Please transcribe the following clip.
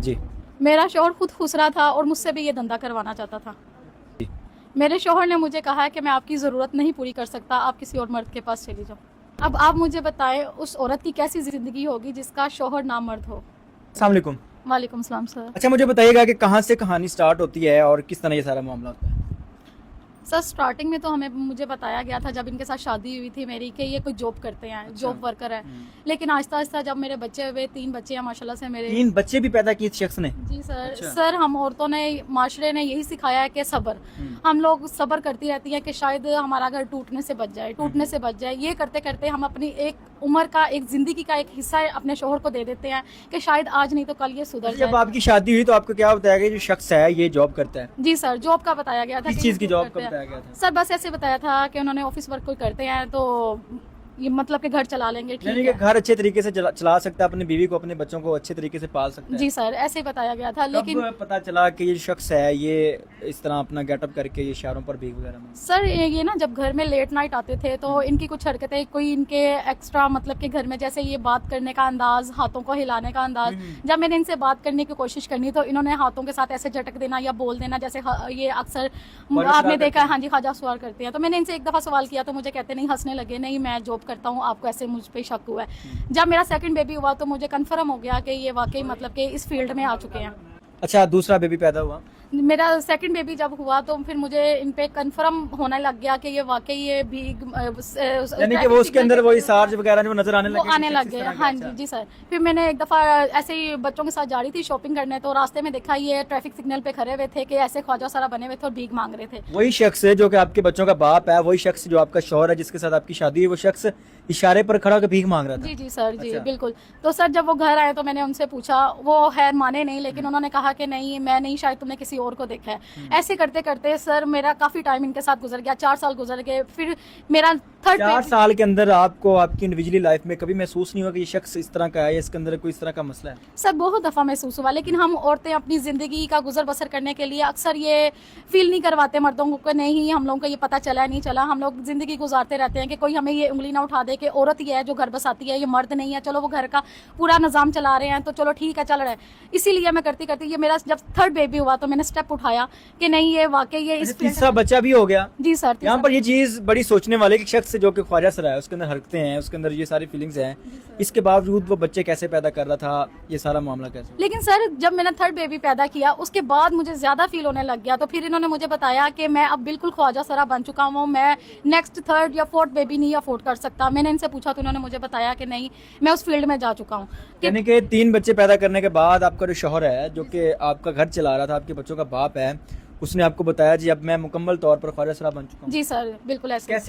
جی मेरा शौहर खुद खुसरा था और मुझसे भी ये धंधा करवाना चाहता था। जी। मेरे शौहर ने मुझे कहा है कि मैं आपकी ज़रूरत नहीं पूरी कर सकता, आप किसी और मर्द के पास चली जाओ। अब आप मुझे बताएं उस औरत की कैसी ज़िंदगी होगी जिसका शौहर नामर्द हो। अस्सलाम वालेकुम। वालेकुम सलाम सर। अच्छा, मुझे बताइएगा कि कहाँ से कहानी स्टार्ट होती है और किस तरह ये सारा मामला होता है? सर स्टार्टिंग में तो मुझे बताया गया था जब इनके साथ शादी हुई थी मेरी कि ये कोई जॉब करते हैं, जॉब वर्कर है। लेकिन आहिस्ता आहिस्ता जब मेरे बच्चे हुए, 3 बच्चे हैं माशाल्लाह से मेरे। 3 बच्चे भी पैदा किए इस शख्स ने? जी सर। अच्छा। सर हम औरतों ने, माशरे ने यही सिखाया है कि सब्र, हम लोग सब्र करती रहती हैं कि शायद हमारा घर टूटने से बच जाए। ये करते करते हम अपनी एक उम्र का, एक जिंदगी का एक हिस्सा अपने शोहर को दे देते हैं कि शायद आज नहीं तो कल ये सुधर जाए। जब आपकी शादी हुई तो आपको क्या बताया गया जो शख्स है ये जॉब करता है? जी सर, जॉब का बताया गया था। किस चीज़ की जॉब का बताया गया था? सर बस ऐसे बताया था कि उन्होंने ऑफिस वर्क कोई करते हैं तो ये मतलब कि घर चला लेंगे, ठीक यानी कि है। घर अच्छे तरीके से चला सकता है, अपनी बीवी को, अपने बच्चों को अच्छे तरीके से पाल सकता है। जी सर, ऐसे ही बताया गया था। लेकिन कब पता चला कि ये शख्स है ये इस तरह अपना गेटअप करके ये शहरों पर भीख वगैरह में? सर ये ना जब घर में लेट नाइट आते थे तो इनकी कुछ हरकतें, कोई इनके एक्स्ट्रा मतलब कि घर में जैसे ये बात करने का अंदाज, हाथों को हिलाने का अंदाज, जब मैंने इनसे बात करने की कोशिश करनी तो इन्होंने हाथों के साथ ऐसे झटक देना या बोल देना जैसे ये अक्सर आपने देखा है। हाँ जी, ख्वाजा सवाल करते हैं। तो मैंने इनसे एक दफ़ा सवाल किया तो मुझे कहते नहीं, हंसने लगे, नहीं मैं जॉब करता हूँ, आपको ऐसे मुझ पे शक हुआ है। जब मेरा सेकंड बेबी हुआ तो मुझे कंफर्म हो गया कि ये वाकई मतलब कि इस फील्ड में आ चुके हैं। अच्छा, दूसरा बेबी पैदा हुआ? मेरा सेकंड बेबी जब हुआ तो फिर मुझे इन पे कंफर्म होने लग गया कि ये वाकई ये भीग यानी कि वो उसके अंदर वही सार्ज वगैरह जो नजर आने लगे गए। हाँ जी जी सर। फिर मैंने एक दफ़ा ऐसे ही बच्चों के साथ जा रही थी शॉपिंग करने तो रास्ते में देखा ये ट्रैफिक सिग्नल पे खड़े हुए थे कि ऐसे ख्वाजा सारा बने हुए थे और भीख मांग रहे थे। वही शख्स है जो कि आपके बच्चों का बाप है, वही शख्स जो आपका शौहर है जिसके साथ आपकी शादी है, वो शख्स इशारे पर खड़ा होकर भीख मांग रहा था? जी जी सर जी। अच्छा। बिल्कुल। तो सर जब वो घर आए तो मैंने उनसे पूछा, वो खैर माने नहीं, लेकिन उन्होंने कहा कि नहीं मैं नहीं, शायद तुमने किसी और को देखा है। ऐसे करते करते सर मेरा काफ़ी टाइम इनके साथ गुजर गया, 4 साल गुजर गए। फिर मेरा 4 साल के अंदर आपको आपकी इंडिविजुअली लाइफ में कभी महसूस नहीं हुआ कि ये शख्स इस तरह का है या इसके अंदर कोई इस तरह का मसला है? सर बहुत दफ़ा महसूस हुआ, लेकिन हम औरतें अपनी ज़िंदगी का गुजर बसर करने के लिए अक्सर ये फील नहीं करवाते मर्दों को, नहीं हम लोगों को ये पता चला नहीं चला। हम लोग ज़िंदगी गुजारते रहते हैं कि कोई हमें ये उंगली ना उठा दे कि औरत ही है जो घर बसाती है, ये मर्द नहीं है। चलो वो घर का पूरा निज़ाम चला रहे हैं तो चलो ठीक है, चल रहा है। इसीलिए मैं करती करती ये मेरा जब 3rd बेबी हुआ तो मैंने स्टेप उठाया कि नहीं ये वाकई ये इस तीसरा बच्चा भी हो गया? जी सर। यहाँ पर ये चीज बड़ी सोचने वाले कि शख्स जो कि ख्वाजा सरा है उसके अंदर हरकतें हैं, उसके अंदर ये सारी फीलिंग्स हैं, इसके बावजूद वो बच्चे कैसे पैदा कर रहा था, ये सारा मामला कैसे? लेकिन सर जब मैंने 3rd बेबी पैदा किया उसके बाद मुझे ज़्यादा फील होने लग गया। तो फिर इन्होंने मुझे बताया कि मैं अब बिल्कुल ख्वाजा सरा बन चुका हूँ, मैं नेक्स्ट 3rd या 4th बेबी नहीं अफोर्ड कर सकता। मैंने इनसे पूछा तो उन्होंने मुझे बताया कि नहीं मैं उस फील्ड में जा चुका हूँ। यानी कि 3 बच्चे पैदा करने के बाद आपका जो शौहर है जो कि आपका घर चला रहा था, आपके बच्चों का बाप है, उसने आपको बताया जी अब मैं मुकम्मल तौर पर ख्वाजा सरा बन चुका हूँ? जी सर बिल्कुल ऐसे। कैसे